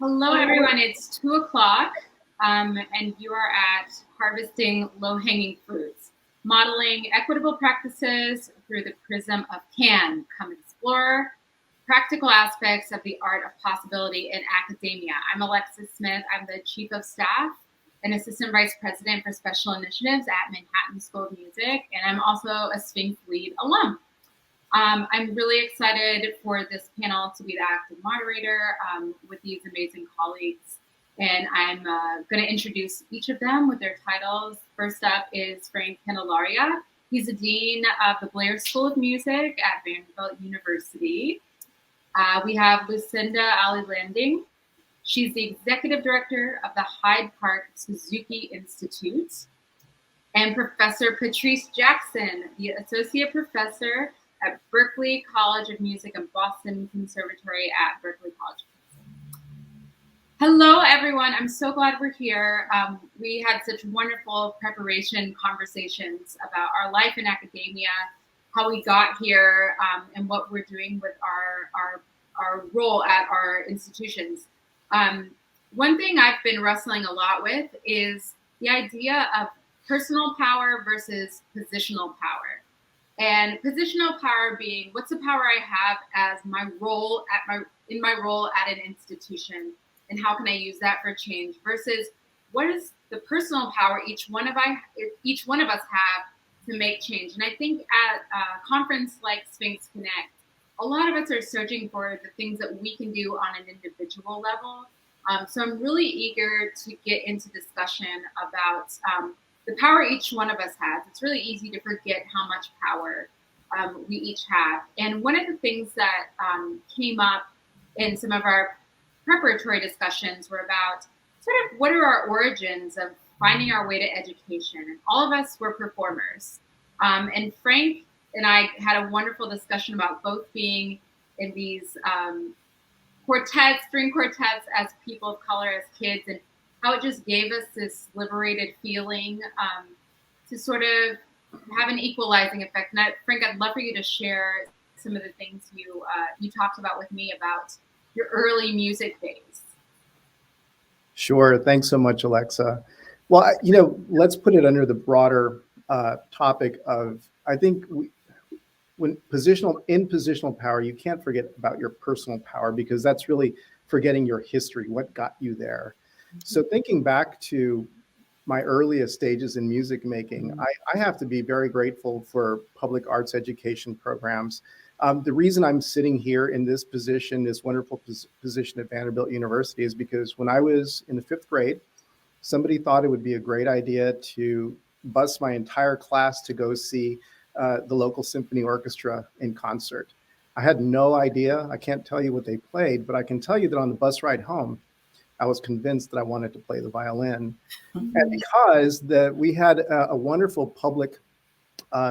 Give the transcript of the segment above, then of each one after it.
Hello, everyone. It's 2 o'clock, and you are at Harvesting Low-Hanging Fruits, modeling equitable practices through the prism of can. Come explore practical aspects of the art of possibility in academia. I'm Alexis Smith. I'm the Chief of Staff and Assistant Vice President for Special Initiatives at Manhattan School of Music, and I'm also a Sphinx Lead alum. I'm really excited for this panel to be the active moderator with these amazing colleagues. And I'm going to introduce each of them with their titles. First up is Frank Candelaria. He's the Dean of the Blair School of Music at Vanderbilt University. We have Lucinda Ali-Landing. She's the Executive Director of the Hyde Park Suzuki Institute. And Professor Patrice Jackson, the Associate Professor at Berklee College of Music and Boston Conservatory at Berklee College. Hello, everyone. I'm so glad we're here. We had such wonderful preparation conversations about our life in academia, how we got here, and what we're doing with our role at our institutions. One thing I've been wrestling a lot with is the idea of personal power versus positional power. And positional power being what's the power I have as my role in my role at an institution, and how can I use that for change, versus what is the personal power each one of us have to make change. And I think at a conference like SphinxConnect, a lot of us are searching for the things that we can do on an individual level. So I'm really eager to get into discussion about the power each one of us has. It's really easy to forget how much power we each have. And one of the things that came up in some of our preparatory discussions were about sort of what are our origins of finding our way to education. And all of us were performers. And Frank and I had a wonderful discussion about both being in these string quartets as people of color, as kids, and how it just gave us this liberated feeling to sort of have an equalizing effect. And Frank, I'd love for you to share some of the things you talked about with me about your early music days. Sure. Thanks so much, Alexa. Well, let's put it under the broader topic of, I think when positional power, you can't forget about your personal power, because that's really forgetting your history, what got you there. So thinking back to my earliest stages in music making, I have to be very grateful for public arts education programs. The reason I'm sitting here in this position, this wonderful position at Vanderbilt University, is because when I was in the 5th grade, somebody thought it would be a great idea to bus my entire class to go see the local symphony orchestra in concert. I had no idea. I can't tell you what they played, but I can tell you that on the bus ride home, I was convinced that I wanted to play the violin. And because we had a wonderful public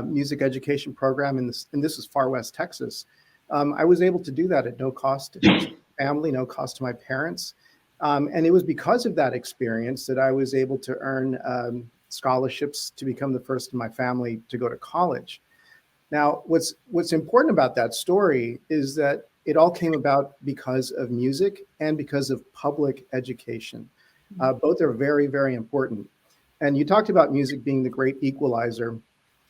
music education program and this is far west Texas, I was able to do that at no cost to my family, no cost to my parents. And it was because of that experience that I was able to earn scholarships to become the first in my family to go to college. Now, what's important about that story is that it all came about because of music and because of public education. Both are very, very important. And you talked about music being the great equalizer.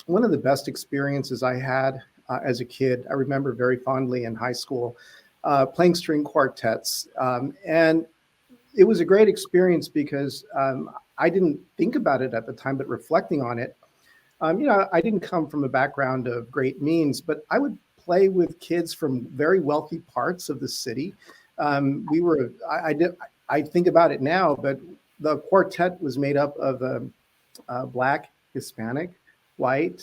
One of the best experiences I had as a kid, I remember very fondly in high school, playing string quartets. And it was a great experience because I didn't think about it at the time, but reflecting on it, I didn't come from a background of great means, but I would play with kids from very wealthy parts of the city. I think about it now, but the quartet was made up of Black, Hispanic, white,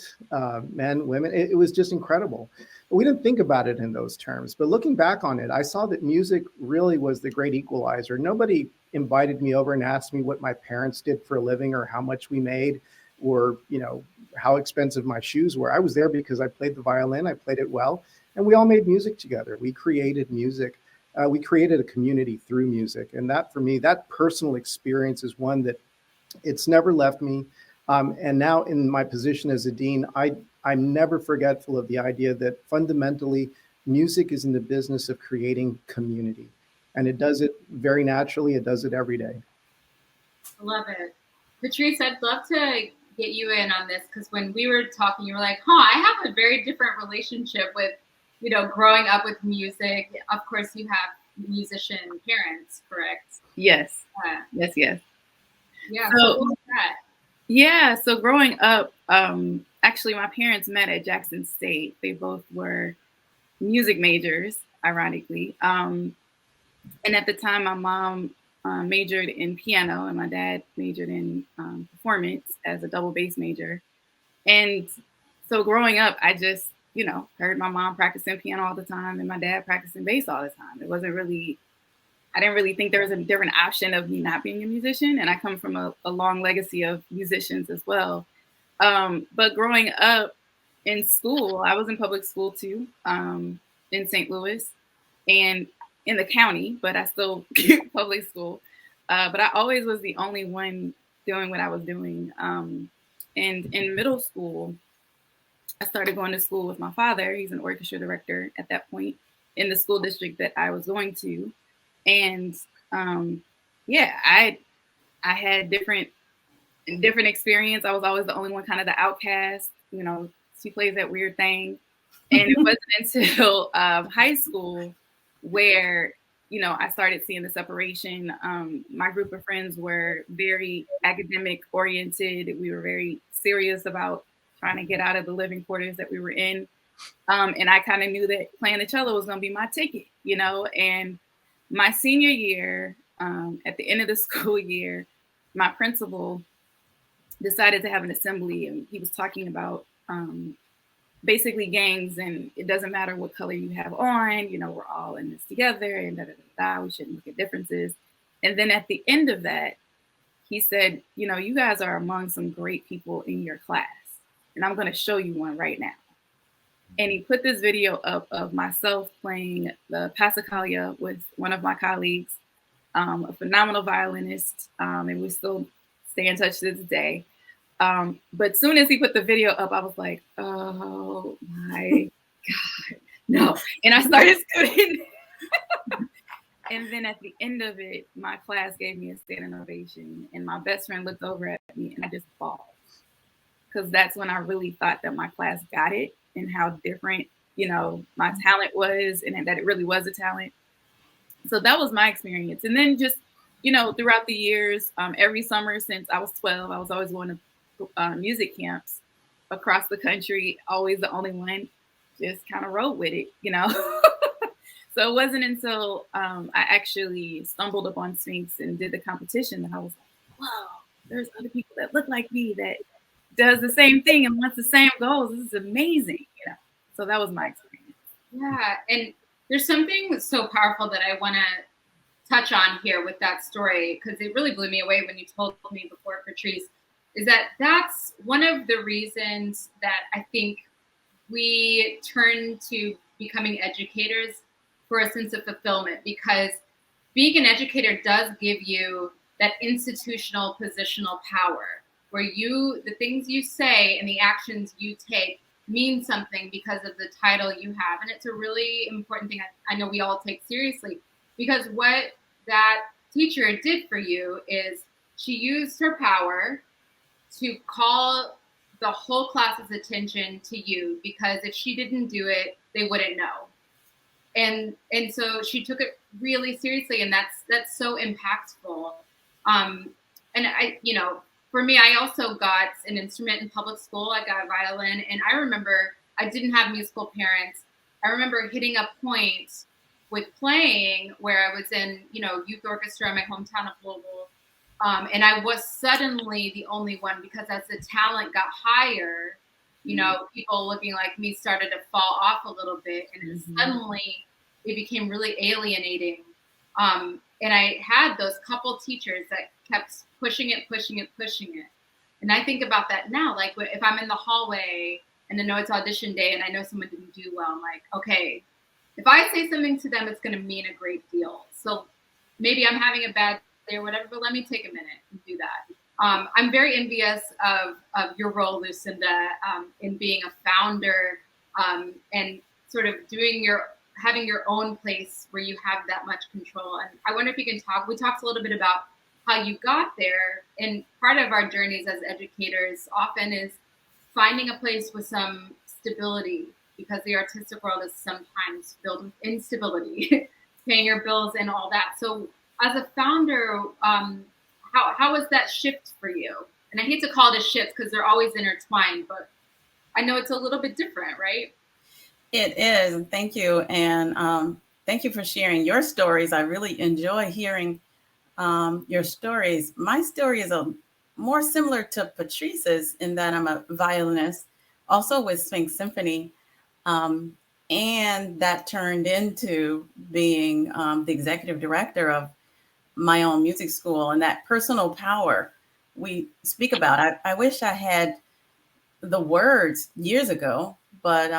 men, women. It was just incredible. We didn't think about it in those terms, but looking back on it, I saw that music really was the great equalizer. Nobody invited me over and asked me what my parents did for a living or how much we made or, how expensive my shoes were. I was there because I played the violin, I played it well, and we all made music together. We created music. We created a community through music. And that, for me, that personal experience is one that it's never left me. And now in my position as a dean, I'm never forgetful of the idea that fundamentally music is in the business of creating community. And it does it very naturally. It does it every day. I love it. Patrice, I'd love to get you in on this, because when we were talking, you were like, I have a very different relationship with, growing up with music. Of course, you have musician parents, correct? Yes. Yes. Yeah. So what was that? Yeah. So growing up, actually, my parents met at Jackson State. They both were music majors, ironically. And at the time, my mom majored in piano and my dad majored in performance as a double bass major. And so growing up, I just, heard my mom practicing piano all the time and my dad practicing bass all the time. It wasn't really, I didn't really think there was a different option of me not being a musician. And I come from a long legacy of musicians as well. But growing up in school, I was in public school too, in St. Louis and in the county, but I still public school. But I always was the only one doing what I was doing. And in middle school, I started going to school with my father. He's an orchestra director at that point in the school district that I was going to. And I had different experience. I was always the only one, kind of the outcast. She plays that weird thing. And it wasn't until high school where, I started seeing the separation. My group of friends were very academic oriented. We were very serious about trying to get out of the living quarters that we were in. And I kind of knew that playing the cello was going to be my ticket, and my senior year, at the end of the school year, my principal decided to have an assembly, and he was talking about basically gangs, and it doesn't matter what color you have on, we're all in this together, and we shouldn't look at differences. And then at the end of that, he said, you guys are among some great people in your class, and I'm going to show you one right now. And he put this video up of myself playing the Passacaglia with one of my colleagues, a phenomenal violinist, and we still stay in touch to this day. But soon as he put the video up, I was like, oh my God, no. And I started scooting. And then at the end of it, my class gave me a standing ovation, and my best friend looked over at me and I just bawled. Because that's when I really thought that my class got it and how different, my talent was, and that it really was a talent. So that was my experience. And then just, throughout the years, every summer since I was 12, I was always going to music camps across the country, always the only one, just kind of rode with it, So it wasn't until I actually stumbled upon Sphinx and did the competition that I was like, whoa, there's other people that look like me that does the same thing and wants the same goals. This is amazing, So that was my experience. Yeah, and there's something so powerful that I want to touch on here with that story, because it really blew me away when you told me before, Patrice, is that that's one of the reasons that I think we turn to becoming educators for a sense of fulfillment, because being an educator does give you that institutional positional power where the things you say and the actions you take mean something because of the title you have. And it's a really important thing I know we all take seriously, because what that teacher did for you is she used her power to call the whole class's attention to you, because if she didn't do it, they wouldn't know. And so she took it really seriously, and that's so impactful. And I, for me, I also got an instrument in public school. I got a violin, and I remember I didn't have musical parents. I remember hitting a point with playing where I was in, youth orchestra in my hometown of Louisville. And I was suddenly the only one, because as the talent got higher, people looking like me started to fall off a little bit, and suddenly it became really alienating. And I had those couple teachers that kept pushing it. And I think about that now, like if I'm in the hallway and I know it's audition day and I know someone didn't do well, I'm like, okay, if I say something to them, it's going to mean a great deal. So maybe I'm having a bad day or whatever, but let me take a minute and do that. I'm very envious of your role, Lucinda, in being a founder and sort of having your own place where you have that much control. And I wonder if you can talk. We talked a little bit about how you got there, and part of our journeys as educators often is finding a place with some stability, because the artistic world is sometimes filled with instability, paying your bills and all that. So as a founder, how was that shift for you? And I hate to call it a shift because they're always intertwined, but I know it's a little bit different, right? It is. Thank you. And thank you for sharing your stories. I really enjoy hearing your stories. My story is more similar to Patrice's in that I'm a violinist, also with Sphinx Symphony. And that turned into being the executive director of my own music school, and that personal power we speak about. I wish I had the words years ago, but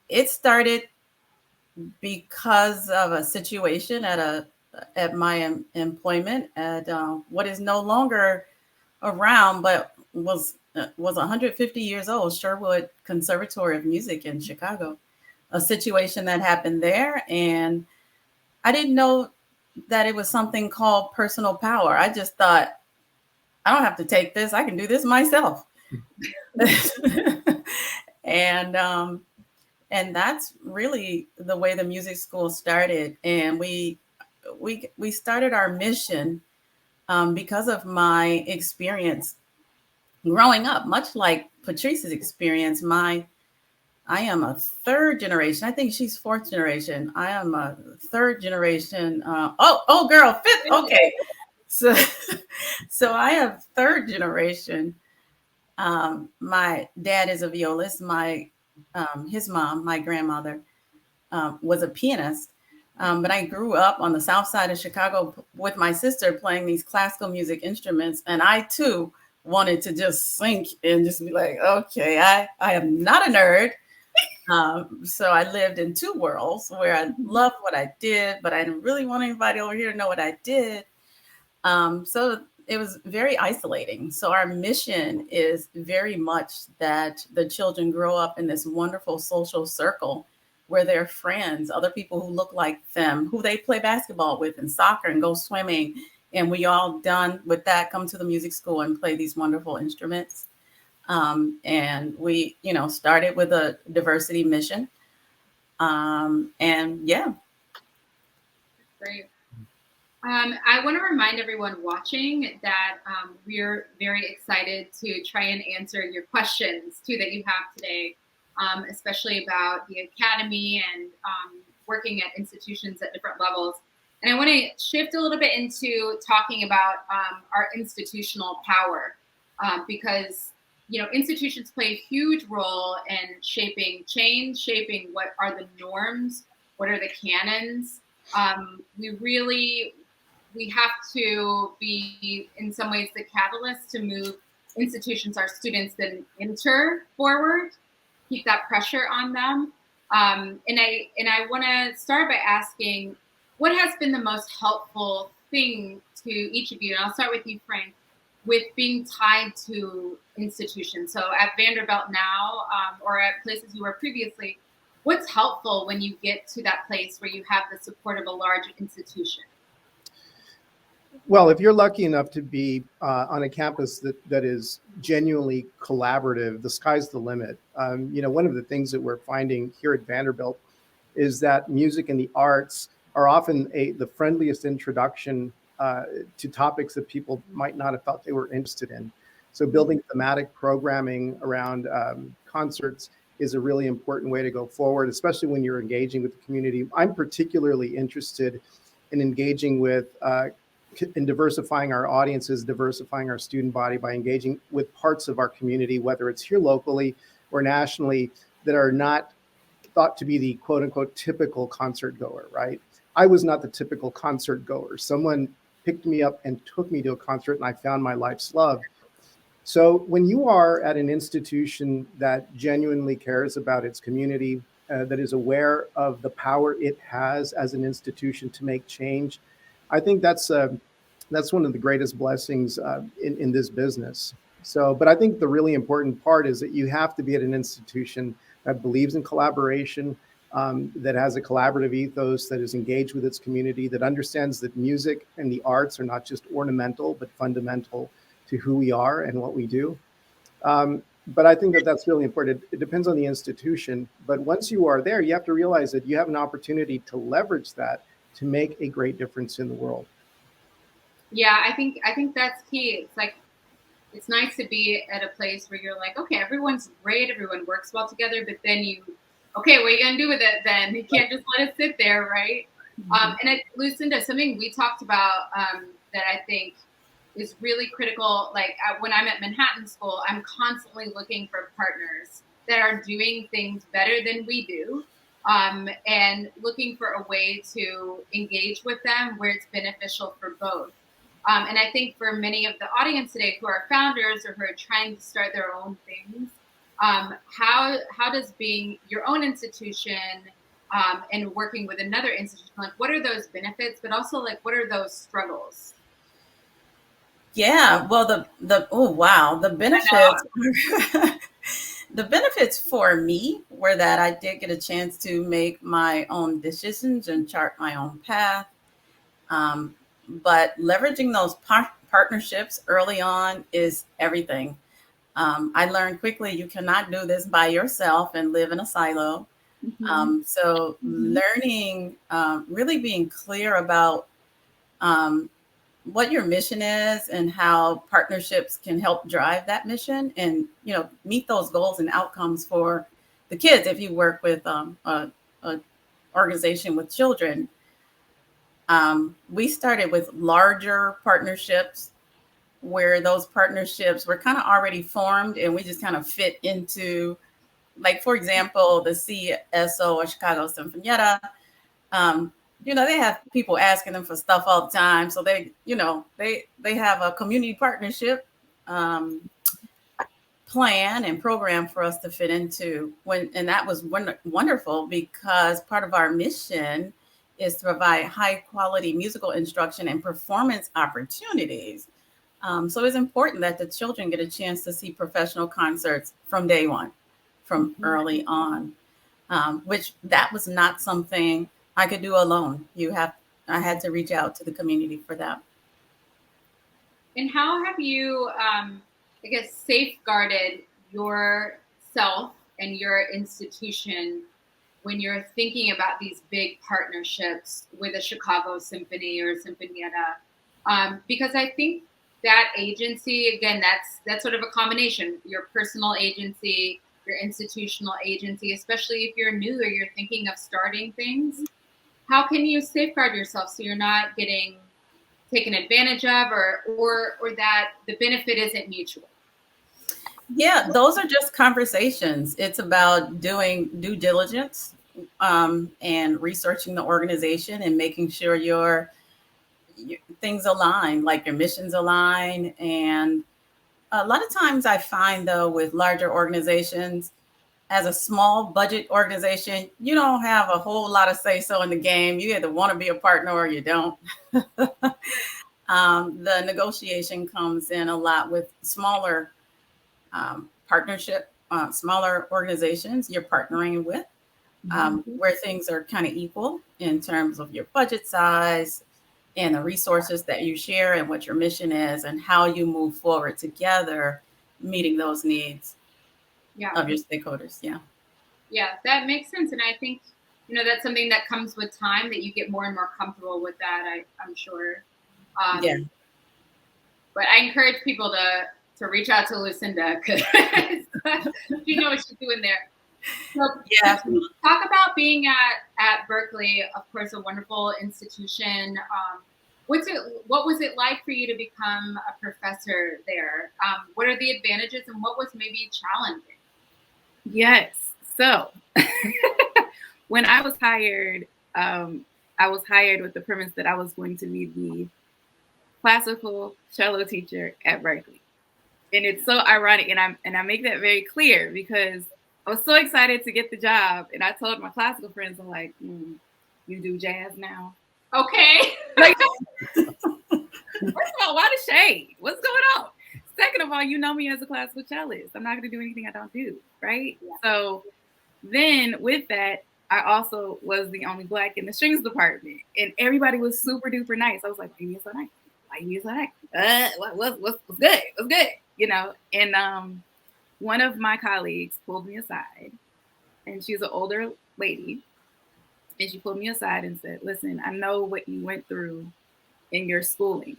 it started because of a situation at my employment at what is no longer around, but was 150 years old, Sherwood Conservatory of Music in Chicago. A situation that happened there, and I didn't know that it was something called personal power. I just thought, I don't have to take this. I can do this myself. And that's really the way the music school started. And we started our mission because of my experience growing up, much like Patrice's experience. I am a third generation. I think she's fourth generation. I am a third generation. Girl, fifth. Okay. So I have third generation. My dad is a violist. His mom, my grandmother, was a pianist. But I grew up on the south side of Chicago with my sister playing these classical music instruments. And I too wanted to just sink and just be like, okay, I am not a nerd. So I lived in two worlds where I loved what I did, but I didn't really want anybody over here to know what I did. So it was very isolating. So our mission is very much that the children grow up in this wonderful social circle where they're friends, other people who look like them, who they play basketball with and soccer and go swimming. And we all done with that, come to the music school and play these wonderful instruments. And we, started with a diversity mission. And yeah. Great. I want to remind everyone watching that we're very excited to try and answer your questions too that you have today, especially about the academy and working at institutions at different levels. And I want to shift a little bit into talking about our institutional power, because institutions play a huge role in shaping change, shaping what are the norms, what are the canons. We have to be, in some ways, the catalyst to move institutions our students then enter forward, keep that pressure on them. And I want to start by asking, what has been the most helpful thing to each of you? And I'll start with you, Frank, with being tied to institutions. So at Vanderbilt now, or at places you were previously, what's helpful when you get to that place where you have the support of a large institution? Well, if you're lucky enough to be on a campus that is genuinely collaborative, the sky's the limit. One of the things that we're finding here at Vanderbilt is that music and the arts are often the friendliest introduction to topics that people might not have thought they were interested in. So building thematic programming around concerts is a really important way to go forward, especially when you're engaging with the community. I'm particularly interested in engaging with in diversifying our audiences, diversifying our student body by engaging with parts of our community, whether it's here locally or nationally, that are not thought to be the quote unquote typical concert goer, right? I was not the typical concert goer. Someone picked me up and took me to a concert and I found my life's love. So when you are at an institution that genuinely cares about its community, that is aware of the power it has as an institution to make change, I think that's one of the greatest blessings in this business. So, but I think the really important part is that you have to be at an institution that believes in collaboration, that has a collaborative ethos, that is engaged with its community, that understands that music and the arts are not just ornamental, but fundamental to who we are and what we do. But I think that that's really important. It depends on the institution. But once you are there, you have to realize that you have an opportunity to leverage that to make a great difference in the world. Yeah, I think that's key. It's like, it's nice to be at a place where you're like, okay, everyone's great, everyone works well together, but then okay, what are you gonna do with it then? You can't just let it sit there, right? And Lucinda, something we talked about that I think is really critical, like when I'm at Manhattan School, I'm constantly looking for partners that are doing things better than we do, and looking for a way to engage with them where it's beneficial for both. And I think for many of the audience today who are founders or who are trying to start their own things, how does being your own institution and working with another institution, like what are those benefits, but also like what are those struggles? Yeah, well, the benefits the benefits for me were that I did get a chance to make my own decisions and chart my own path. But leveraging those partnerships early on is everything. I learned quickly you cannot do this by yourself and live in a silo. So learning, really being clear about what your mission is and how partnerships can help drive that mission and, meet those goals and outcomes for the kids. If you work with a organization with children, we started with larger partnerships where those partnerships were kind of already formed and we just kind of fit into, like, for example, the CSO or Chicago Sinfonietta. They have people asking them for stuff all the time. So they have a community partnership plan and program for us to fit into. And that was wonderful because part of our mission is to provide high quality musical instruction and performance opportunities. So it's important that the children get a chance to see professional concerts from day one, from early on, which that was not something I could do alone. I had to reach out to the community for that. And how have you, safeguarded yourself and your institution when you're thinking about these big partnerships with a Chicago Symphony or Sinfonietta? Because I think that agency, again, that's sort of a combination, your personal agency, your institutional agency, especially if you're new or you're thinking of starting things. How can you safeguard yourself so you're not getting taken advantage of or that the benefit isn't mutual? Yeah, those are just conversations. It's about doing due diligence and researching the organization and making sure your things align, like your missions align. And a lot of times I find, though, with larger organizations, as a small budget organization, you don't have a whole lot of say-so in the game. You either want to be a partner or you don't. The negotiation comes in a lot with smaller smaller organizations you're partnering with, where things are kind of equal in terms of your budget size and the resources that you share and what your mission is and how you move forward together, meeting those needs of your stakeholders. Yeah, that makes sense. And I think, that's something that comes with time, that you get more and more comfortable with that, I'm sure. But I encourage people to reach out to Lucinda because you know what she's doing there. So, talk about being at Berklee, of course, a wonderful institution. What was it like for you to become a professor there? What are the advantages and what was maybe challenging? Yes. So when I was hired with the premise that I was going to be the classical cello teacher at Berklee. And it's so ironic, and I make that very clear because I was so excited to get the job, and I told my classical friends, I'm like, you do jazz now? Okay. Like, first of all, why the shade? What's going on? Second of all, you know me as a classical cellist. I'm not going to do anything I don't do, right? Yeah. So then with that, I also was the only Black in the strings department, and everybody was super duper nice. I was like, "Why you so nice? Why you so nice? What's good? What's good?" You know. And one of my colleagues pulled me aside, and she's an older lady, and she pulled me aside and said, "Listen, I know what you went through in your schooling,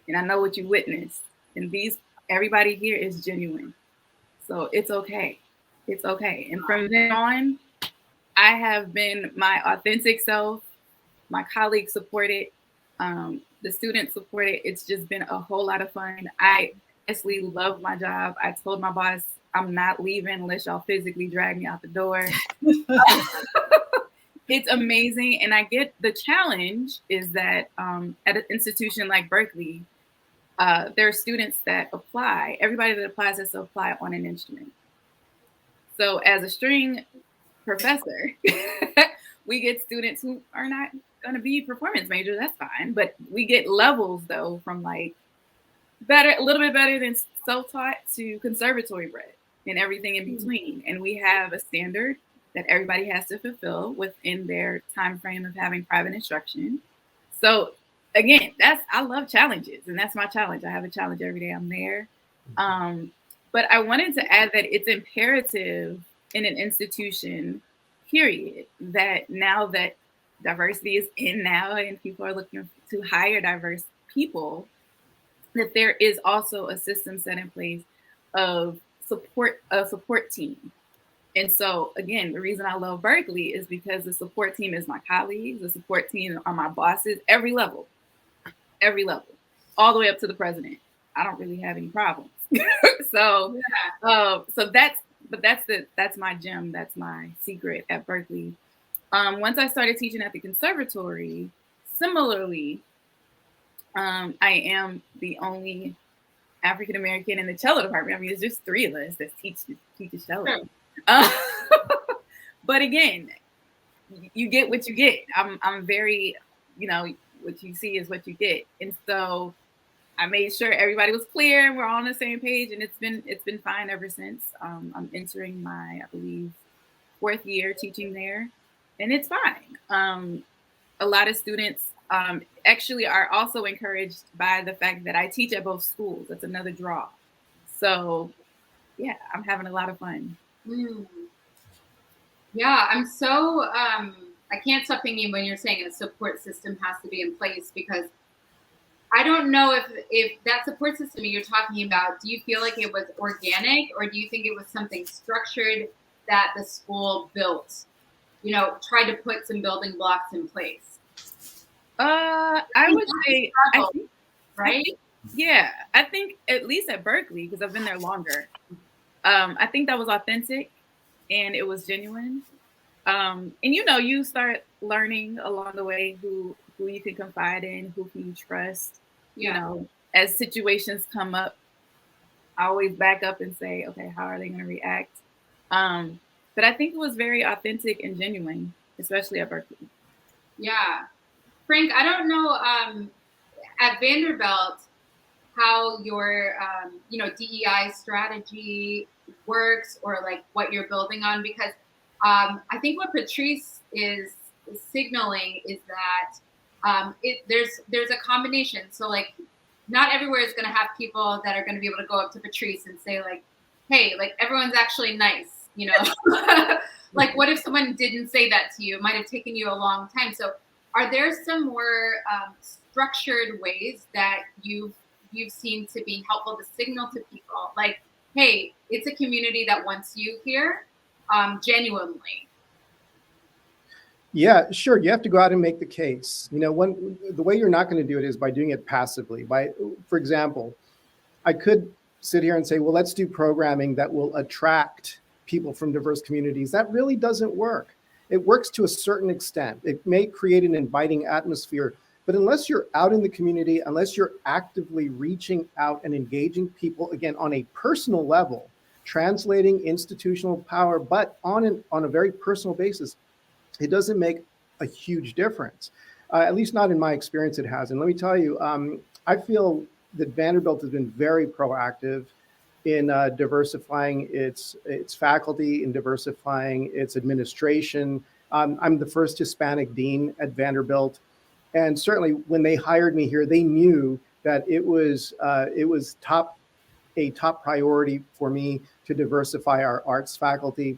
and I know what you witnessed, and everybody here is genuine, so it's okay. It's okay." And from then on, I have been my authentic self. My colleagues support it. The students support it. It's just been a whole lot of fun. I honestly love my job. I told my boss I'm not leaving unless y'all physically drag me out the door. It's amazing. And I get the challenge is that at an institution like Berklee, there are students that apply. Everybody that applies has to apply on an instrument. So as a string professor, we get students who are not going to be performance majors. That's fine. But we get levels, though, from like a little bit better than self-taught to conservatory bred and everything in between. And we have a standard that everybody has to fulfill within their time frame of having private instruction. So again, I love challenges, and that's my challenge. I have a challenge every day I'm there. But I wanted to add that it's imperative in an institution, period, that now that diversity is in now and people are looking to hire diverse people, that there is also a system set in place of a support team. And so, again, the reason I love Berklee is because the support team is my colleagues, the support team are my bosses, every level, all the way up to the president. I don't really have any problems. So that's my gem. That's my secret at Berklee. Once I started teaching at the Conservatory, similarly, I am the only African American in the cello department. I mean, there's just 3 of us that teach cello. Sure. But again, you get what you get. I'm very, what you see is what you get, and so I made sure everybody was clear and we're all on the same page, and it's been fine ever since. I'm entering my, I believe, 4th year teaching there, and it's fine. A lot of students actually are also encouraged by the fact that I teach at both schools. That's another draw. So yeah, I'm having a lot of fun. Yeah, I'm so I can't stop thinking when you're saying a support system has to be in place, because I don't know if that support system you're talking about, do you feel like it was organic, or do you think it was something structured that the school built, tried to put some building blocks in place? I would say, right? I think at least at Berklee, because I've been there longer, I think that was authentic and it was genuine. And you start learning along the way who you can confide in, who can you trust. As situations come up, I always back up and say, okay, how are they going to react? But I think it was very authentic and genuine, especially at Berklee. Yeah. Frank, I don't know at Vanderbilt how your DEI strategy works, or like what you're building on, because I think what Patrice is signaling is that there's a combination. So like, not everywhere is going to have people that are going to be able to go up to Patrice and say like, hey, like everyone's actually nice, Like what if someone didn't say that to you? It might have taken you a long time. So are there some more structured ways that you've seen to be helpful to signal to people like, hey, it's a community that wants you here, genuinely? Yeah, sure. You have to go out and make the case. The way you're not going to do it is by doing it passively. For example, I could sit here and say, well, let's do programming that will attract people from diverse communities. That really doesn't work. It works to a certain extent. It may create an inviting atmosphere, but unless you're out in the community, unless you're actively reaching out and engaging people, again, on a personal level, translating institutional power, but on a very personal basis, it doesn't make a huge difference. At least not in my experience, it hasn't. Let me tell you, I feel that Vanderbilt has been very proactive in diversifying its faculty, in diversifying its administration. I'm the first Hispanic dean at Vanderbilt. And certainly when they hired me here, they knew that it was a top priority for me to diversify our arts faculty.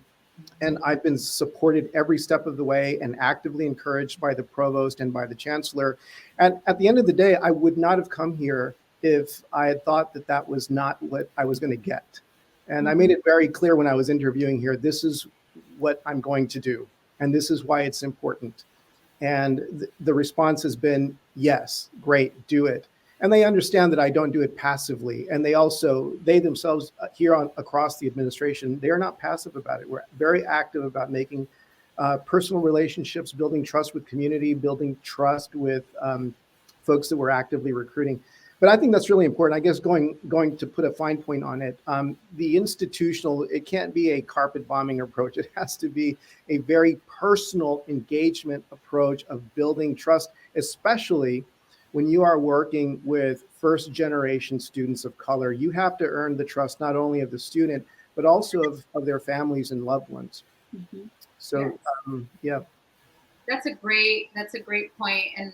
And I've been supported every step of the way and actively encouraged by the provost and by the chancellor. And at the end of the day, I would not have come here if I had thought that that was not what I was going to get. And I made it very clear when I was interviewing here, this is what I'm going to do. And this is why it's important. And the response has been, yes, great, do it. And they understand that I don't do it passively. And they themselves here across the administration, they are not passive about it. We're very active about making personal relationships, building trust with community, building trust with folks that we're actively recruiting. But I think that's really important. I guess going to put a fine point on it, the institutional, it can't be a carpet bombing approach. It has to be a very personal engagement approach of building trust, especially when you are working with first generation students of color. You have to earn the trust not only of the student, but also of their families and loved ones. Mm-hmm. So, yes. Yeah. That's a great point. And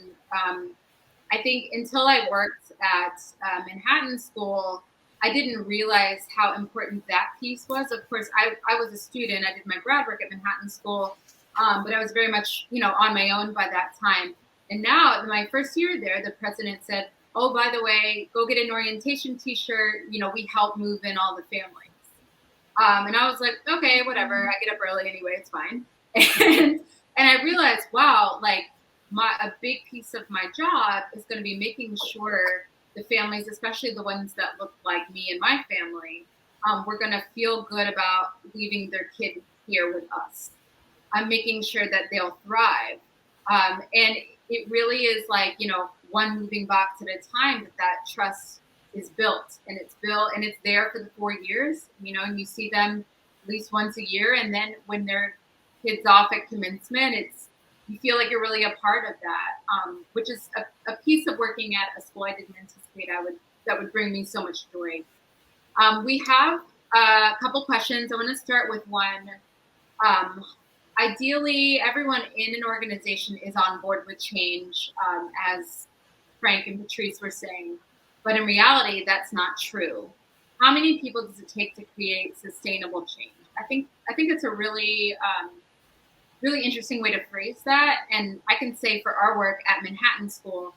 I think until I worked at Manhattan School, I didn't realize how important that piece was. Of course, I was a student. I did my grad work at Manhattan School, but I was very much, on my own by that time. And now, in my first year there, the president said, oh, by the way, go get an orientation t-shirt. We help move in all the families. And I was like, okay, whatever. I get up early anyway. It's fine. And I realized, wow, like a big piece of my job is going to be making sure the families, especially the ones that look like me and my family, we're going to feel good about leaving their kid here with us. I'm making sure that they'll thrive. And it really is like, one moving box at a time that trust is built, and it's there for the 4 years, and you see them at least once a year. And then when their kids off at commencement, you feel like you're really a part of that, which is a piece of working at a school I didn't anticipate that would bring me so much joy. We have a couple questions. I want to start with one. Ideally, everyone in an organization is on board with change, as Frank and Patrice were saying, but in reality, that's not true. How many people does it take to create sustainable change? I think it's a really interesting way to phrase that. And I can say for our work at Manhattan School,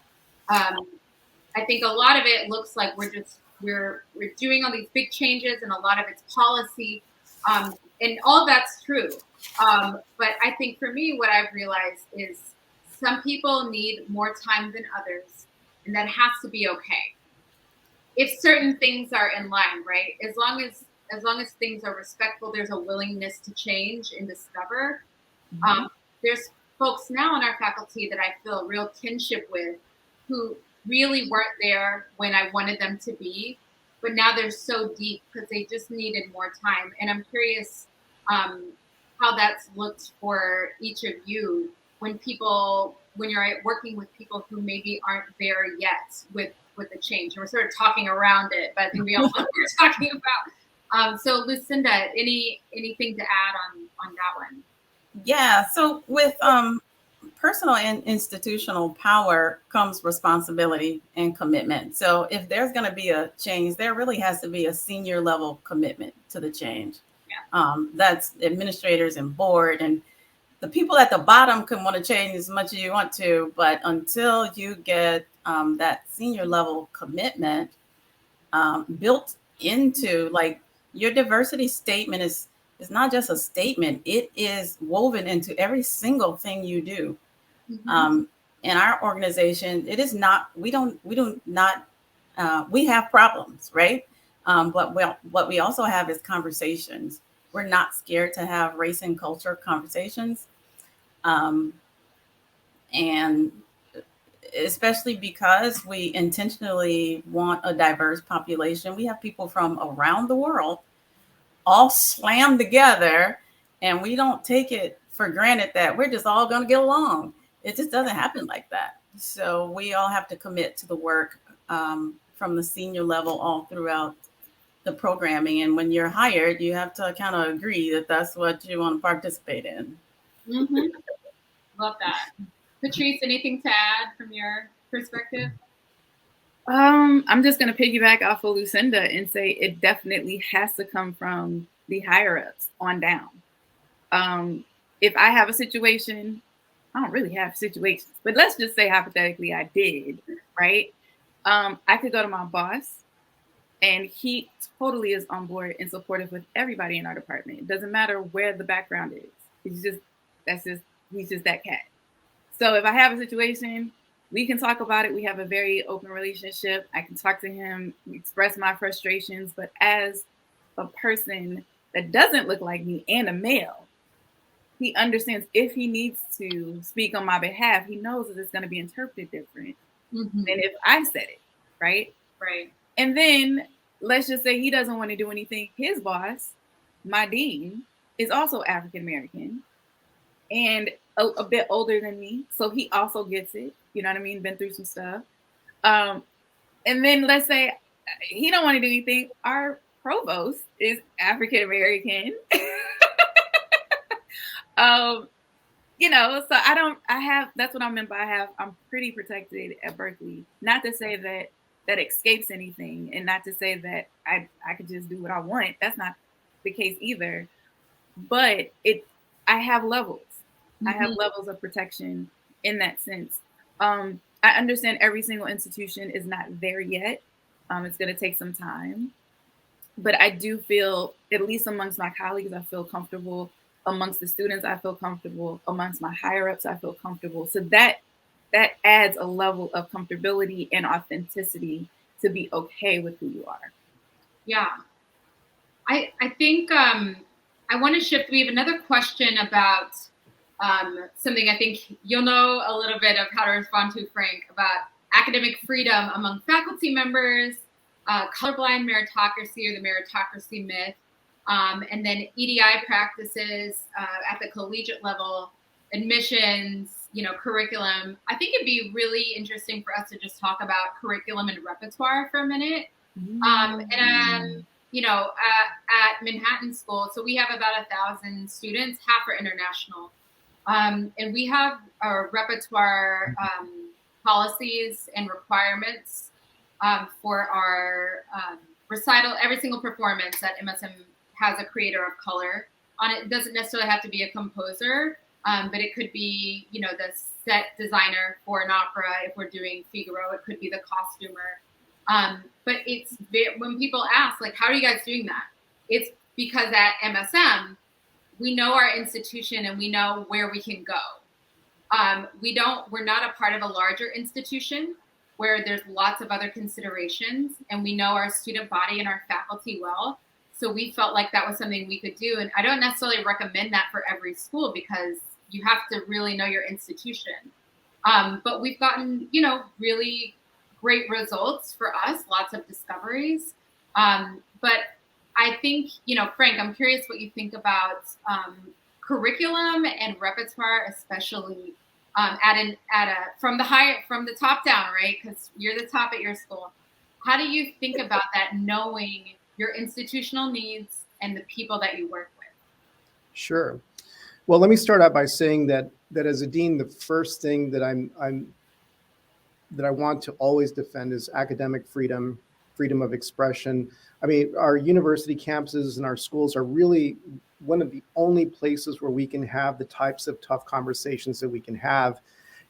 I think a lot of it looks like we're doing all these big changes, and a lot of it's policy, and all that's true. But I think for me, what I've realized is some people need more time than others, and that has to be okay. If certain things are in line, right? As long as things are respectful, there's a willingness to change and discover. Mm-hmm. There's folks now in our faculty that I feel real kinship with, who really weren't there when I wanted them to be, but now they're so deep because they just needed more time. And I'm curious how that's looked for each of you when you're working with people who maybe aren't there yet with the change. And we're sort of talking around it, but I think we all know what we're talking about. So Lucinda, anything to add on that one? Yeah, so with personal and institutional power comes responsibility and commitment. So if there's going to be a change, there really has to be a senior level commitment to the change. Yeah. That's administrators and board, and the people at the bottom can want to change as much as you want to, but until you get that senior level commitment built into, like, your diversity statement is not just a statement, it is woven into every single thing you do. Mm-hmm. In our organization, it is not, we have problems, right? But what we also have is conversations. We're not scared to have race and culture conversations. And especially because we intentionally want a diverse population. We have people from around the world all slammed together, and we don't take it for granted that we're just all going to get along. It just doesn't happen like that. So we all have to commit to the work from the senior level all throughout the programming. And when you're hired, you have to kind of agree that that's what you want to participate in. Mm-hmm. Love that. Patrice, anything to add from your perspective? I'm just going to piggyback off of Lucinda and say it definitely has to come from the higher ups on down. If I have a situation, I don't really have situations, but let's just say hypothetically I did, right? I could go to my boss and he totally is on board and supportive with everybody in our department. It doesn't matter where the background is. He's just that cat. So if I have a situation, we can talk about it. We have a very open relationship. I can talk to him, express my frustrations, but as a person that doesn't look like me and a male, he understands if he needs to speak on my behalf, he knows that it's going to be interpreted different than if I said it, right? Right. And then let's just say he doesn't want to do anything. His boss, my dean, is also African American and a bit older than me, so he also gets it. You know what I mean? Been through some stuff. And then let's say he don't want to do anything. Our provost is African American. You know, so that's what I meant by I'm pretty protected at Berklee. Not to say that escapes anything, and not to say that I could just do what I want. That's not the case either. But I have levels. I have levels of protection in that sense. I understand every single institution is not there yet. It's going to take some time. But I do feel, at least amongst my colleagues, I feel comfortable. Amongst the students, I feel comfortable. Amongst my higher ups, I feel comfortable. So that adds a level of comfortability and authenticity to be okay with who you are. Yeah. I think I want to shift. We have another question about something I think you'll know a little bit of how to respond to, Frank, about academic freedom among faculty members, colorblind meritocracy or the meritocracy myth, and then EDI practices at the collegiate level, admissions, curriculum. I think it'd be really interesting for us to just talk about curriculum and repertoire for a minute. At Manhattan School, so we have about 1,000 students, half are international. And we have our repertoire policies and requirements for our recital. Every single performance at MSM has a creator of color on it. It doesn't necessarily have to be a composer, but it could be, the set designer for an opera. If we're doing Figaro, it could be the costumer. But when people ask, like, how are you guys doing that? It's because at MSM, we know our institution and we know where we can go. We're not a part of a larger institution where there's lots of other considerations, and we know our student body and our faculty well. So we felt like that was something we could do. And I don't necessarily recommend that for every school because you have to really know your institution. But we've gotten, really great results for us, lots of discoveries. But I think, Frank, I'm curious what you think about curriculum and repertoire, especially from the top down, right? Because you're the top at your school. How do you think about that, knowing your institutional needs and the people that you work with? Sure. Well, let me start out by saying that as a dean, the first thing that I want to always defend is academic freedom of expression. I mean, our university campuses and our schools are really one of the only places where we can have the types of tough conversations that we can have.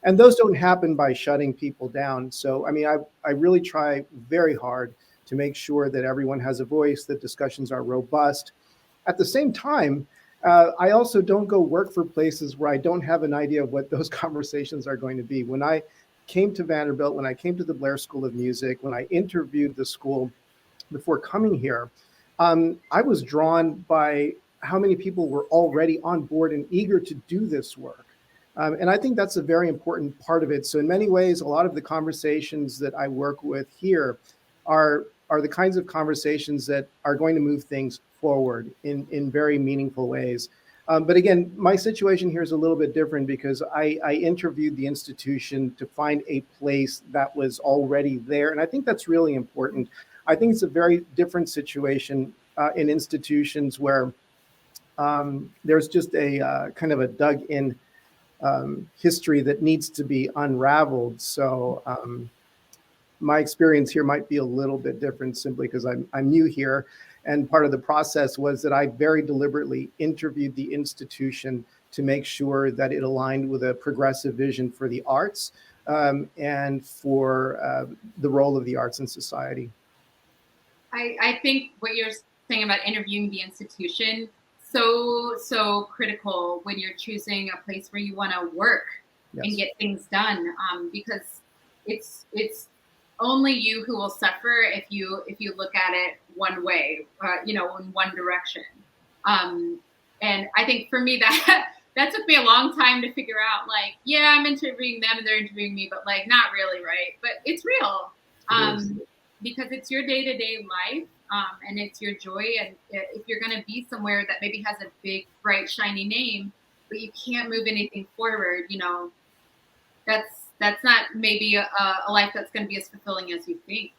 And those don't happen by shutting people down. So, I mean, I really try very hard to make sure that everyone has a voice, that discussions are robust. At the same time, I also don't go work for places where I don't have an idea of what those conversations are going to be. When I came to Vanderbilt, when I came to the Blair School of Music, when I interviewed the school before coming here, I was drawn by how many people were already on board and eager to do this work. And I think that's a very important part of it. So in many ways, a lot of the conversations that I work with here are the kinds of conversations that are going to move things forward in very meaningful ways. But again, my situation here is a little bit different because I interviewed the institution to find a place that was already there. And I think that's really important. I think it's a very different situation in institutions where there's just a kind of a dug in history that needs to be unraveled. So my experience here might be a little bit different simply because I'm new here. And part of the process was that I very deliberately interviewed the institution to make sure that it aligned with a progressive vision for the arts and for the role of the arts in society. I think what you're saying about interviewing the institution, so critical when you're choosing a place where you want to work and get things done, because it's only you who will suffer if you look at it one way, in one direction. And I think for me that took me a long time to figure out. Like, yeah, I'm interviewing them and they're interviewing me, but like not really, right? But it's real. Because it's your day-to-day life, and it's your joy. And if you're going to be somewhere that maybe has a big, bright, shiny name, but you can't move anything forward, that's not maybe a life that's going to be as fulfilling as you think.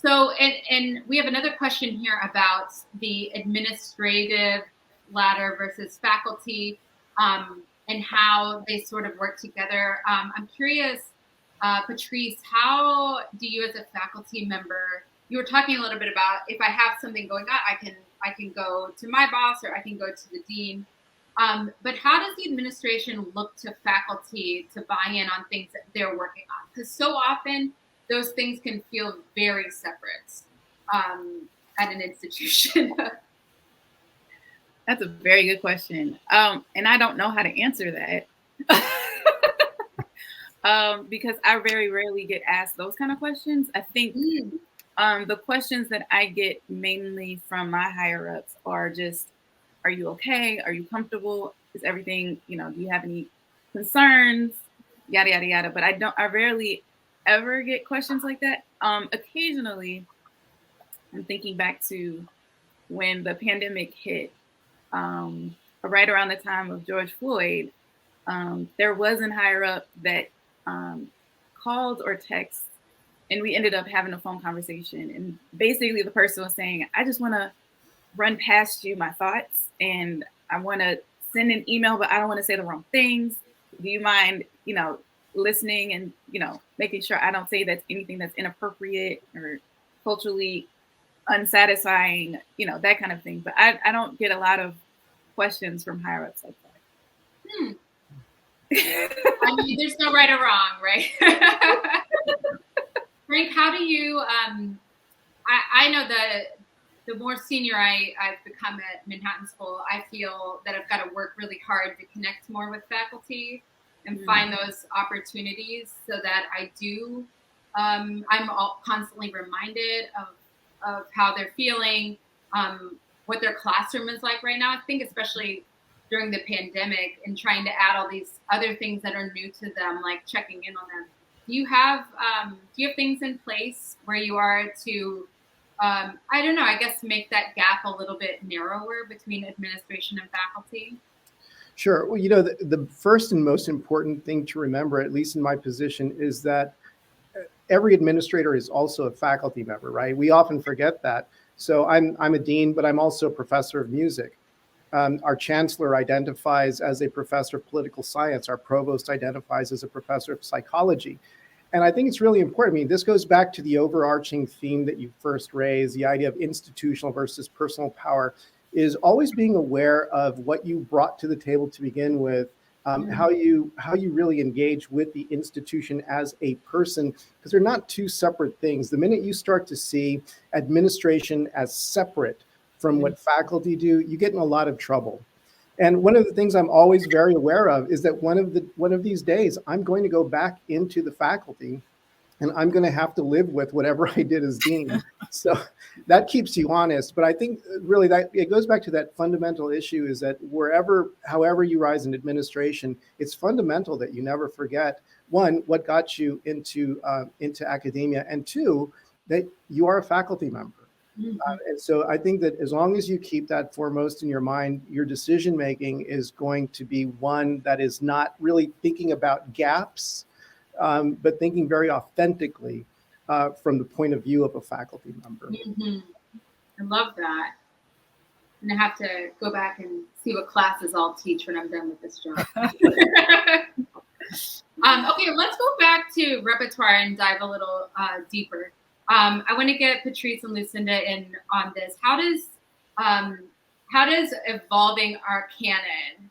So, and we have another question here about the administrative ladder versus faculty, and how they sort of work together. I'm curious, Patrice, how do you as a faculty member, you were talking a little bit about if I have something going on, I can go to my boss or I can go to the dean. But how does the administration look to faculty to buy in on things that they're working on? Because so often those things can feel very separate at an institution. That's a very good question. And I don't know how to answer that. Because I very rarely get asked those kind of questions. I think the questions that I get mainly from my higher ups are just, are you okay? Are you comfortable? Is everything, do you have any concerns? Yada, yada, yada. But I rarely ever get questions like that. Occasionally, I'm thinking back to when the pandemic hit, right around the time of George Floyd, there was an higher up that called or texted, and we ended up having a phone conversation. And basically the person was saying, I just want to run past you my thoughts, and I want to send an email, but I don't want to say the wrong things. Do you mind, listening and, making sure I don't say anything that's inappropriate or culturally unsatisfying, that kind of thing. But I don't get a lot of questions from higher ups like that. I mean, there's no right or wrong, right? Frank, how do you, I know that the more senior I've become at Manhattan School, I feel that I've got to work really hard to connect more with faculty and find those opportunities so that I do, I'm constantly reminded of how they're feeling, what their classroom is like right now. I think especially during the pandemic and trying to add all these other things that are new to them, like checking in on them. Do you have things in place where you are to, I don't know, I guess make that gap a little bit narrower between administration and faculty? Sure. Well, the first and most important thing to remember, at least in my position, is that every administrator is also a faculty member, right? We often forget that. So I'm a dean, but I'm also a professor of music. Our chancellor identifies as a professor of political science. Our provost identifies as a professor of psychology. And I think it's really important. I mean, this goes back to the overarching theme that you first raised, the idea of institutional versus personal power, is always being aware of what you brought to the table to begin with, how you really engage with the institution as a person, because they're not two separate things. The minute you start to see administration as separate from what faculty do, you get in a lot of trouble. And one of the things I'm always very aware of is that one of these days I'm going to go back into the faculty and I'm going to have to live with whatever I did as dean. So that keeps you honest. But I think really that it goes back to that fundamental issue, is that however you rise in administration, it's fundamental that you never forget, one, what got you into academia, and two, that you are a faculty member. And so I think that as long as you keep that foremost in your mind, your decision making is going to be one that is not really thinking about gaps, but thinking very authentically from the point of view of a faculty member. I love that. I'm gonna have to go back and see what classes I'll teach when I'm done with this job. Okay, let's go back to repertoire and dive a little deeper. I want to get Patrice and Lucinda in on this. How does evolving our canon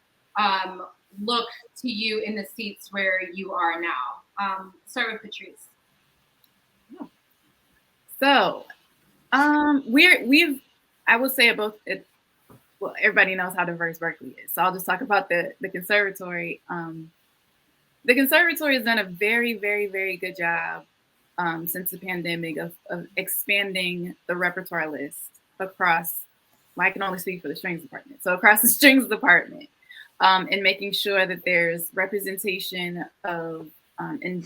look to you in the seats where you are now? Start with Patrice. So, I would say well, everybody knows how diverse Berklee is. So I'll just talk about the conservatory. The conservatory has done a very, very, very good job since the pandemic of expanding the repertoire list across, well, I can only speak for the strings department. So across the strings department, and making sure that there's representation of in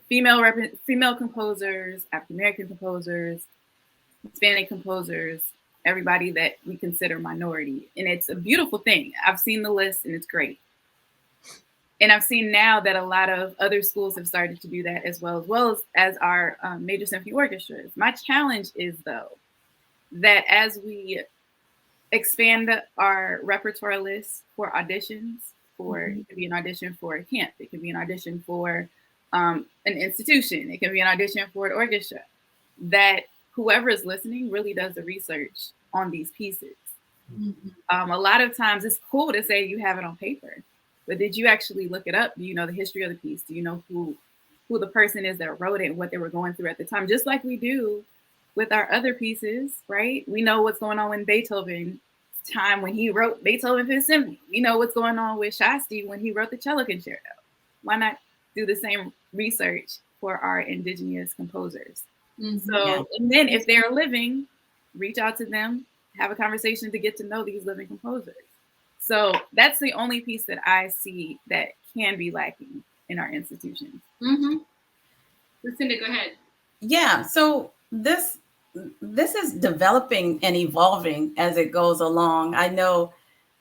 female composers, African-American composers, Hispanic composers, everybody that we consider minority. And it's a beautiful thing. I've seen the list and it's great. And I've seen now that a lot of other schools have started to do that as well as our major symphony orchestras. My challenge is, though, that as we expand our repertoire list for auditions, it could be an audition for a camp, it could be an audition for an institution, it can be an audition for an orchestra, that whoever is listening really does the research on these pieces. A lot of times it's cool to say you have it on paper, but did you actually look it up? Do you know the history of the piece? Do you know who the person is that wrote it and what they were going through at the time? Just like we do with our other pieces, right? We know what's going on in Beethoven's time when he wrote Beethoven Fifth Symphony. We know what's going on with Shasti when he wrote the cello concerto. Why not do the same research for our indigenous composers? So, and then if they're living, reach out to them, have a conversation to get to know these living composers. So that's the only piece that I see that can be lacking in our institutions. Lucinda, go ahead. Yeah, so this is developing and evolving as it goes along. I know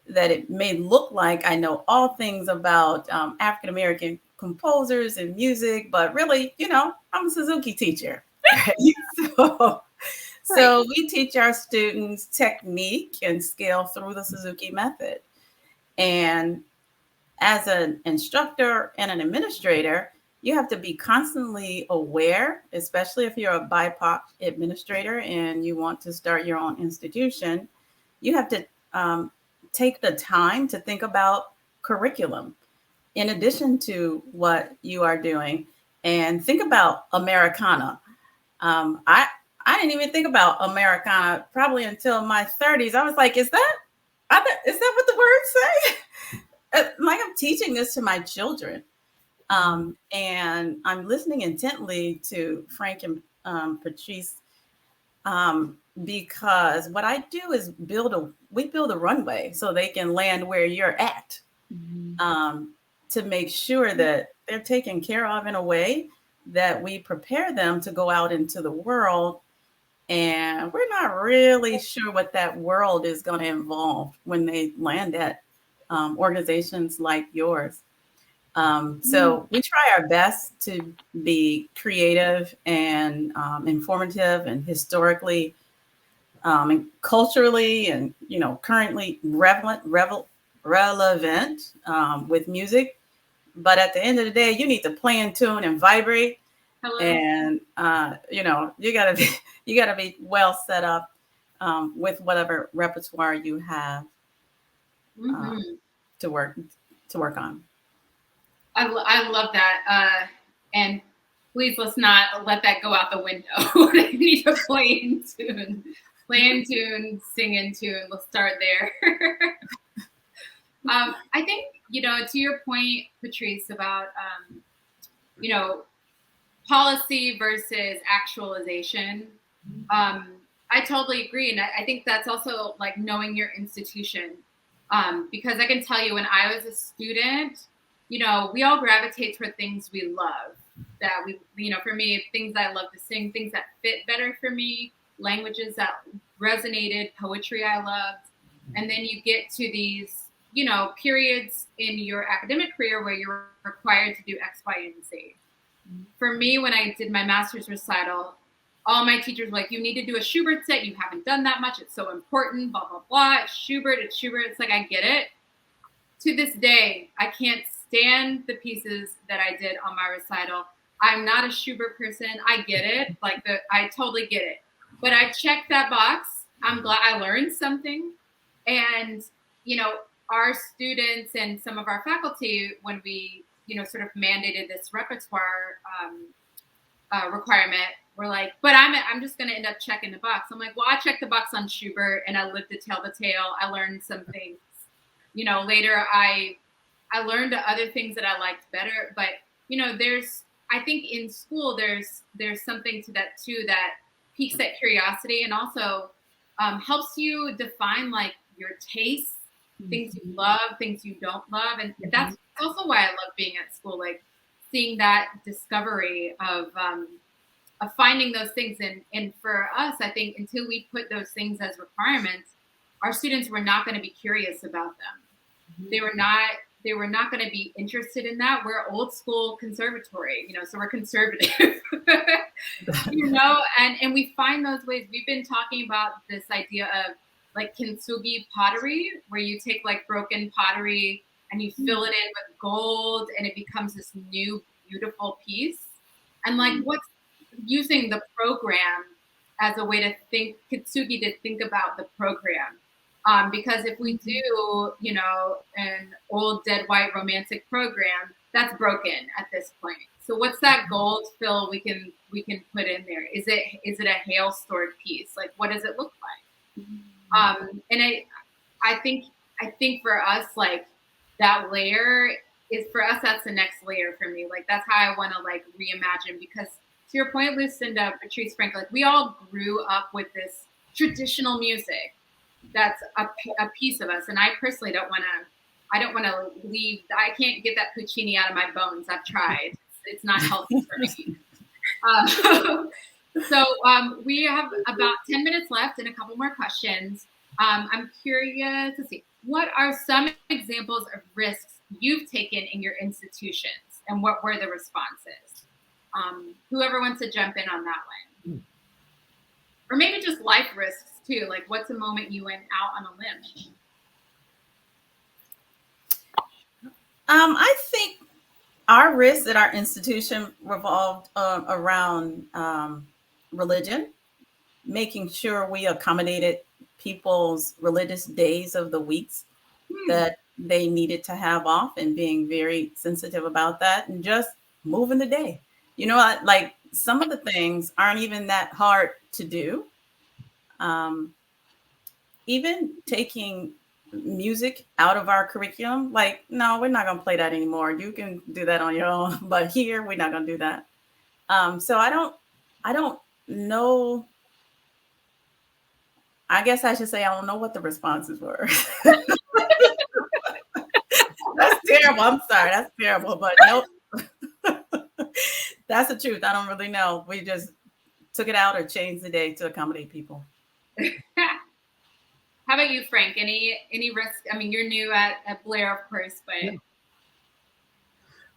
that it may look like I know all things about African-American composers and music, but really, I'm a Suzuki teacher. So we teach our students technique and scale through the Suzuki method. And as an instructor and an administrator, you have to be constantly aware, especially if you're a BIPOC administrator and you want to start your own institution. You have to take the time to think about curriculum in addition to what you are doing, and think about Americana. I didn't even think about Americana probably until my 30s. I was like, is that what the words say? Like, I'm teaching this to my children. And I'm listening intently to Frank and Patrice, because what I do is we build a runway so they can land where you're at, to make sure that they're taken care of in a way that we prepare them to go out into the world. And we're not really sure what that world is going to involve when they land at organizations like yours. So we try our best to be creative and informative and historically and culturally and currently relevant with music. But at the end of the day, you need to play in tune and vibrate. Hello. And you gotta be well set up with whatever repertoire you have to work on. I love that. And please, let's not let that go out the window. They need to play in tune, sing in tune. Let's start there. I think, to your point, Patrice, about, policy versus actualization. I totally agree. And I think that's also like knowing your institution. Because I can tell you, when I was a student, we all gravitate toward things we love. That for me, things I love to sing, things that fit better for me, languages that resonated, poetry I loved. And then you get to these, periods in your academic career where you're required to do X, Y, and Z. For me, when I did my master's recital, all my teachers were like, you need to do a Schubert set. You haven't done that much. It's so important, blah, blah, blah. It's Schubert. It's like, I get it. To this day, I can't stand the pieces that I did on my recital. I'm not a Schubert person. I get it. I totally get it. But I checked that box. I'm glad I learned something. And, our students and some of our faculty, when we, sort of mandated this repertoire requirement, we're like, but I'm just going to end up checking the box. I'm like, well, I checked the box on Schubert and I lived to tell the tale. I learned some things. Later I learned other things that I liked better. But, I think in school, there's something to that too, that piques that curiosity and also helps you define like your tastes, things you love, things you don't love. And that's also why I love being at school, like seeing that discovery of finding those things. And for us, I think until we put those things as requirements, our students were not going to be curious about them. They were not going to be interested in that. We're old school conservatory, so we're conservative, and we find those ways. We've been talking about this idea of like kintsugi pottery, where you take like broken pottery and you fill it in with gold and it becomes this new beautiful piece. And like what's using the program as a way to think, kintsugi, to think about the program. Because if we do, an old dead white romantic program, that's broken at this point. So what's that gold fill we can put in there? Is it a hail stored piece? Like what does it look like? And I think for us, like that layer is for us. That's the next layer for me. Like that's how I want to like reimagine. Because to your point, Lucinda, Patrice, Frank, like we all grew up with this traditional music. That's a piece of us. And I personally don't want to leave. I can't get that Puccini out of my bones. I've tried. It's not healthy for me. So we have about 10 minutes left and a couple more questions. I'm curious to see, what are some examples of risks you've taken in your institutions and what were the responses? Whoever wants to jump in on that one. Or maybe just life risks too. Like what's a moment you went out on a limb? I think our risks at our institution revolved around religion, making sure we accommodated people's religious days of the weeks that they needed to have off, and being very sensitive about that and just moving the day. Like some of the things aren't even that hard to do. Even taking music out of our curriculum, like, no, we're not going to play that anymore. You can do that on your own, but here we're not going to do that. So I don't know. I guess I should say I don't know what the responses were. That's terrible. I'm sorry. That's terrible, but nope. That's the truth. I don't really know. We just took it out or changed the day to accommodate people. How about you, Frank? Any risk? I mean, you're new at Blair, of course, but. Yeah.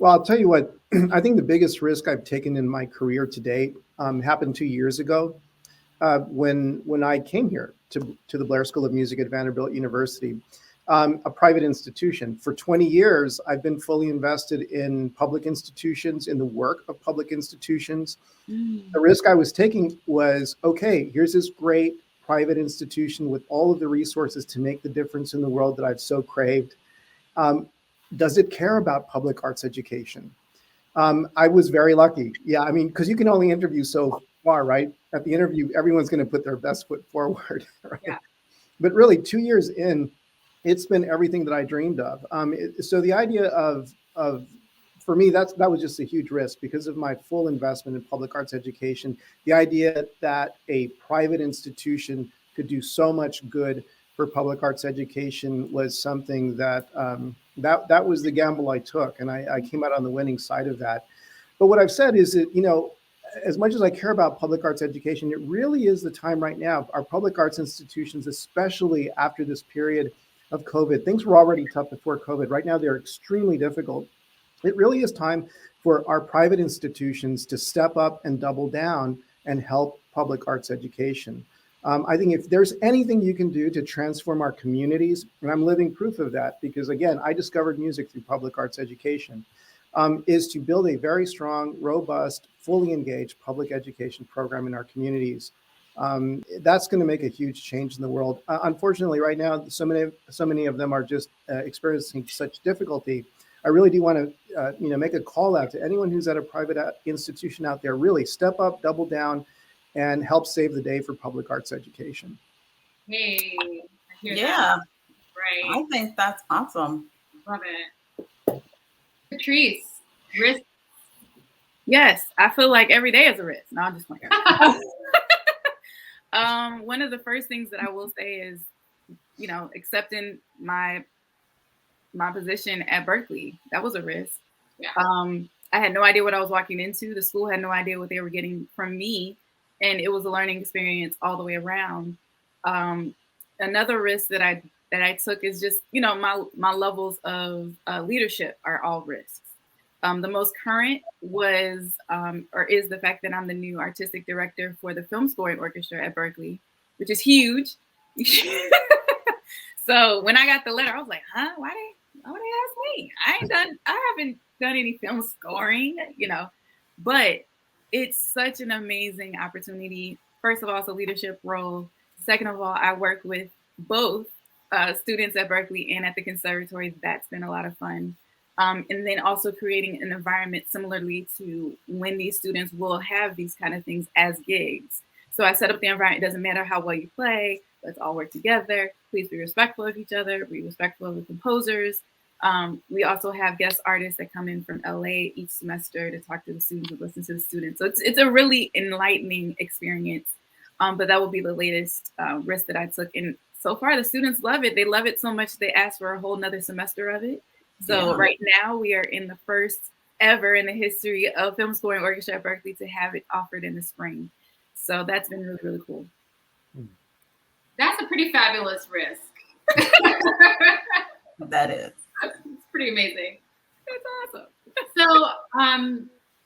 Well, I'll tell you what, I think the biggest risk I've taken in my career to date happened 2 years ago when I came here to the Blair School of Music at Vanderbilt University, a private institution. For 20 years, I've been fully invested in public institutions, in the work of public institutions. The risk I was taking was, okay, here's this great private institution with all of the resources to make the difference in the world that I've so craved. Does it care about public arts education? I was very lucky. Yeah, I mean, because you can only interview so far, right? At the interview, everyone's going to put their best foot forward, right? Yeah. But really, 2 years in, it's been everything that I dreamed of. So the idea of for me, that was just a huge risk because of my full investment in public arts education. The idea that a private institution could do so much good for public arts education was something that that was the gamble I took, and I came out on the winning side of that. But what I've said is that, as much as I care about public arts education, it really is the time right now. Our public arts institutions, especially after this period of COVID, things were already tough before COVID. Right now, they're extremely difficult. It really is time for our private institutions to step up and double down and help public arts education. I think if there's anything you can do to transform our communities, and I'm living proof of that because, again, I discovered music through public arts education, is to build a very strong, robust, fully engaged public education program in our communities. That's going to make a huge change in the world. Unfortunately, right now, so many of them are just experiencing such difficulty. I really do want to, make a call out to anyone who's at a private institution out there. Really step up, double down, and help save the day for public arts education. Hey, I hear Yeah, that. Right. I think that's awesome. Love it. Patrice, risk. Yes, I feel like every day is a risk. No, I'm just playing. One of the first things that I will say is, accepting my position at Berklee. That was a risk. Yeah. I had no idea what I was walking into. The school had no idea what they were getting from me. And it was a learning experience all the way around. Another risk that I took is just, my levels of leadership are all risks. The most current was, or is the fact that I'm the new artistic director for the film scoring orchestra at Berklee, which is huge. So when I got the letter, I was like, huh, why would they ask me? I haven't done any film scoring, but it's such an amazing opportunity. First of all, it's a leadership role. Second of all, I work with both students at Berklee and at the Conservatory. That's been a lot of fun. And then also creating an environment similarly to when these students will have these kind of things as gigs. So I set up the environment. It doesn't matter how well you play. Let's all work together. Please be respectful of each other. Be respectful of the composers. We also have guest artists that come in from LA each semester to talk to the students and listen to the students. So it's a really enlightening experience. But that will be the latest risk that I took. And so far, the students love it. They love it so much they asked for a whole nother semester of it. So right now we are in the first ever in the history of film scoring orchestra at Berklee to have it offered in the spring. So that's been really, really cool. That's a pretty fabulous risk. That is. It's pretty amazing. That's awesome. So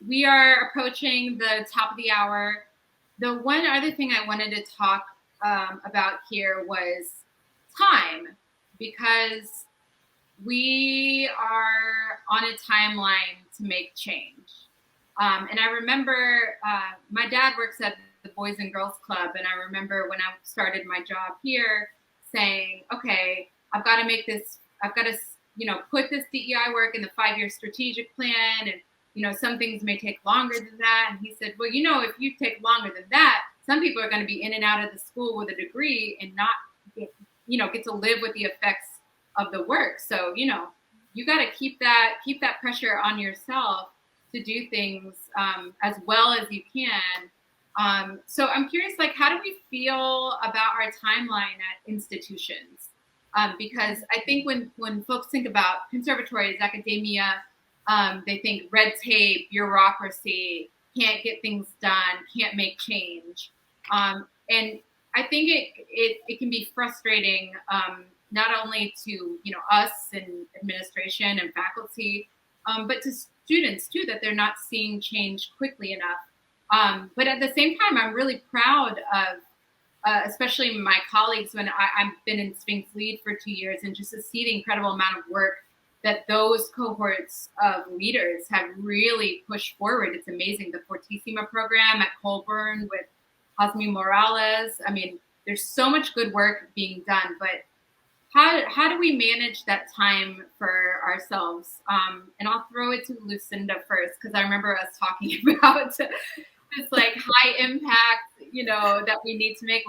we are approaching the top of the hour. The one other thing I wanted to talk about here was time, because we are on a timeline to make change. And I remember my dad works at the Boys and Girls Club, and I remember when I started my job here saying, okay, I've got to put this DEI work in the 5-year strategic plan, and some things may take longer than that. And he said, well, if you take longer than that, some people are going to be in and out of the school with a degree and not get to live with the effects of the work. So, you got to keep that pressure on yourself to do things as well as you can. So I'm curious, how do we feel about our timeline at institutions? Because I think when folks think about conservatories, academia, they think red tape, bureaucracy, can't get things done, can't make change. And I think it can be frustrating, not only to us and administration and faculty, but to students too, that they're not seeing change quickly enough. But at the same time, I'm really proud of especially my colleagues when I've been in Sphinx Lead for 2 years, and just to see the incredible amount of work that those cohorts of leaders have really pushed forward. It's amazing. The Fortissima program at Colburn with Osmi Morales. I mean, there's so much good work being done, but how do we manage that time for ourselves? And I'll throw it to Lucinda first, because I remember us talking about this high impact, that we need to make,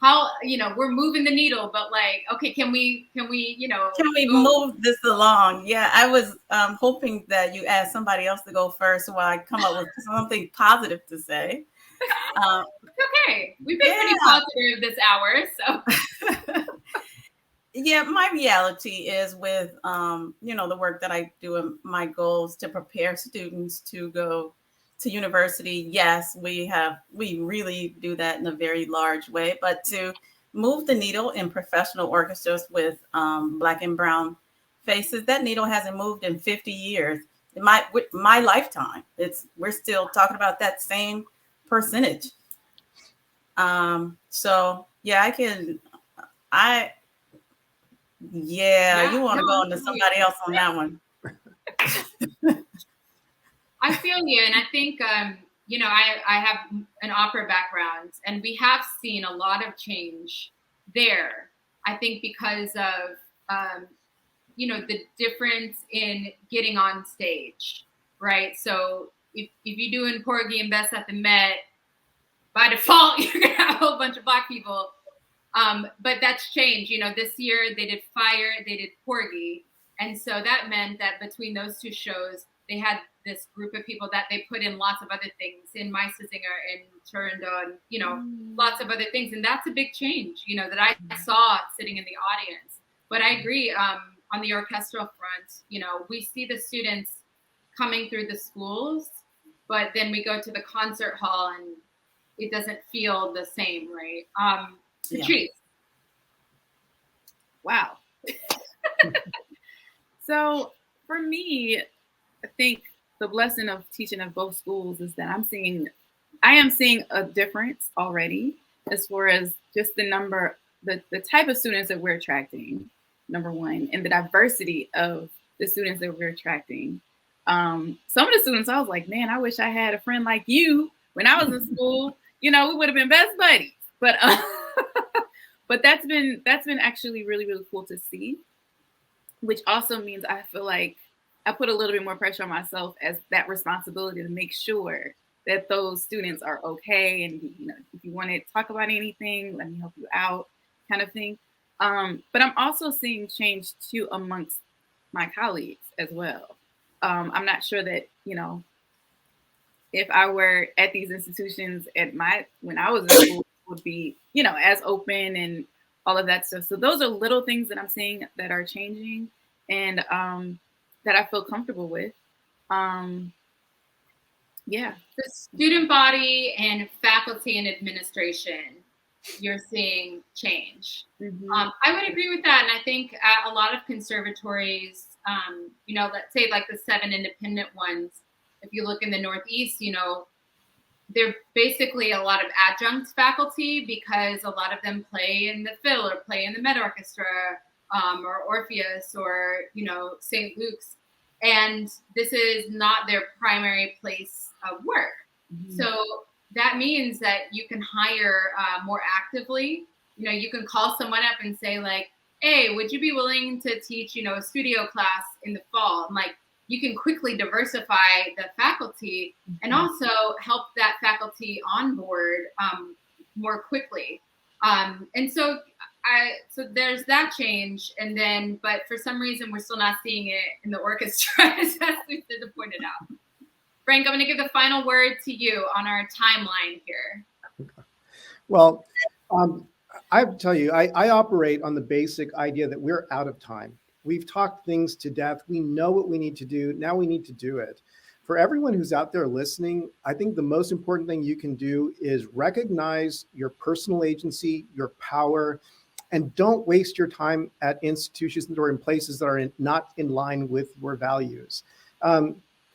how, we're moving the needle, but okay, can we move this along? Yeah, I was hoping that you asked somebody else to go first so I come up with something positive to say. Okay, we've been pretty positive this hour, so. Yeah, my reality is with, the work that I do and my goals to prepare students to go to university. Yes, we really do that in a very large way, but to move the needle in professional orchestras with Black and brown faces, that needle hasn't moved in 50 years. With my lifetime, we're still talking about that same percentage. So yeah, you want to go into somebody else on that one. I feel you. And I think, you know, I have an opera background, and we have seen a lot of change there. I think because of, you know, the difference in getting on stage, right? So if you're doing Porgy and Bess at the Met, by default, you're going to have a whole bunch of Black people. But that's changed. You know, this year they did Fire, they did Porgy. And so that meant that between those two shows, they had this group of people that they put in lots of other things, in Meistersinger and Turandot, and, you know, lots of other things. And that's a big change, you know, that I saw sitting in the audience. But I agree, on the orchestral front, you know, we see the students coming through the schools, but then we go to the concert hall and it doesn't feel the same, right? Patrice. Wow. So for me, I think the blessing of teaching at both schools is that I am seeing a difference already as far as just the type of students that we're attracting, number one, and the diversity of the students that we're attracting. Some of the students, I was like, man, I wish I had a friend like you when I was in school. You know, we would have been best buddies. But but that's been actually really, really cool to see, which also means I feel like I put a little bit more pressure on myself as that responsibility to make sure that those students are okay. And, you know, if you want to talk about anything, let me help you out, kind of thing. But I'm also seeing change too amongst my colleagues as well. I'm not sure that, you know, if I were at these institutions when I was in school, would be, you know, as open and all of that stuff. So those are little things that I'm seeing that are changing and that I feel comfortable with. Yeah. The student body and faculty and administration, you're seeing change. Mm-hmm. I would agree with that. And I think at a lot of conservatories, you know, let's say like the 7 independent ones, if you look in the Northeast, you know, they're basically a lot of adjunct faculty because a lot of them play in the Phil or play in the Met Orchestra, or Orpheus or, you know, St. Luke's. And this is not their primary place of work. Mm-hmm. So that means that you can hire more actively. You know, you can call someone up and say like, hey, would you be willing to teach, you know, a studio class in the fall? And like, you can quickly diversify the faculty and also help that faculty onboard more quickly. And so there's that change. And then, but for some reason, we're still not seeing it in the orchestra, as Lucinda pointed out. Frank, I'm going to give the final word to you on our timeline here. Well, I have to tell you, I operate on the basic idea that we're out of time. We've talked things to death. We know what we need to do. Now we need to do it. For everyone who's out there listening, I think the most important thing you can do is recognize your personal agency, your power, and don't waste your time at institutions or in places that are not in line with your values.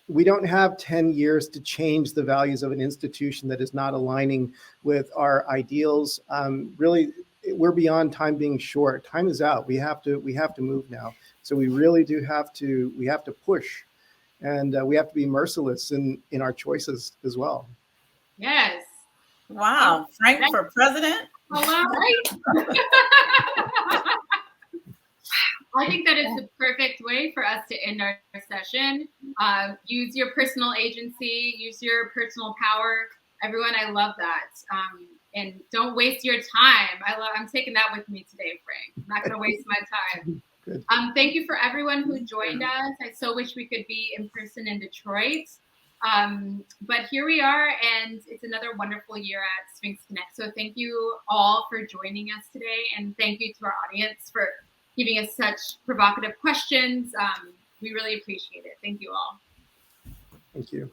We don't have 10 years to change the values of an institution that is not aligning with our ideals. Really, we're beyond time being short. Time is out. We have to move now. So we really do have to push, and we have to be merciless in our choices as well. Yes. Wow. Frank for president? Hello. I think that is the perfect way for us to end our session. Use your personal agency, use your personal power. Everyone, I love that. And don't waste your time. I'm taking that with me today, Frank. I'm not going to waste my time. Good. Thank you for everyone who joined us. I so wish we could be in person in Detroit. But here we are, and it's another wonderful year at SphinxConnect. So thank you all for joining us today, and thank you to our audience for giving us such provocative questions. We really appreciate it. Thank you all. Thank you.